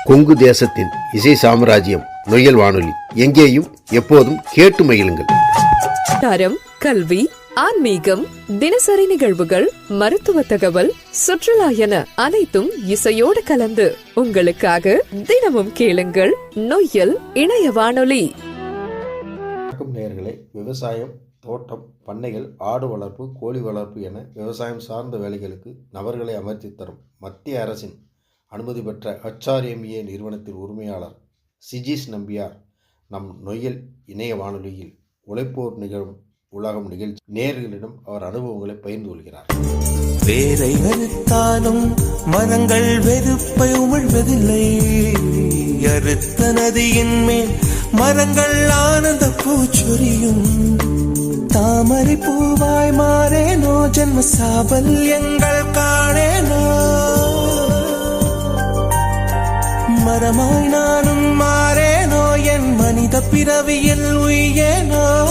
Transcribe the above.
கொங்கு தேசத்தின் இசை சாம்ராஜ்யம் நொய்யல் வானொலி. எங்கேயும் எப்போதும் கேட்டு மகிழுங்கள். தரம், கல்வி, ஆன்மீகம், தினசரி நிகழ்வுகள், மருத்துவ தகவல், சுற்றுலா என அனைத்தும் இசையோடு கலந்து உங்களுக்காக தினமும் கேளுங்கள் நொய்யல் இணைய வானொலி. நேயர்களே, விவசாயம், தோட்டம், பண்ணைகள், ஆடு வளர்ப்பு, கோழி வளர்ப்பு என விவசாயம் சார்ந்த வேலைகளுக்கு நபர்களை அமர்த்தி தரும் மத்திய அரசின் அனுமதி பெற்ற HRMA நிறுவனத்தின் உரிமையாளர் சிஜீஸ் நம்பியார் நம் நொய்யல் இணைய வானொலியில் உழைப்போர் நிகழும் உலகம் நிகழ்ச்சி நேயர்களிடம் அவர் அனுபவங்களை பகிர்ந்து கொள்கிறார். வேரை வெறுத்தாலும் மரங்கள் வெறுப்பை உமிழ்வதில்லை. அறுத்த நதியின் மேல் மரங்கள் ஆனந்த பூச்சொரியும். தாமரை பூவாய் மாறேனோ, ஜென்ம சாபல்யங்கள் காணேனோ. மரமாய் நானும் மாறேனோ, என் மனித பிறவியில் உயேனோ.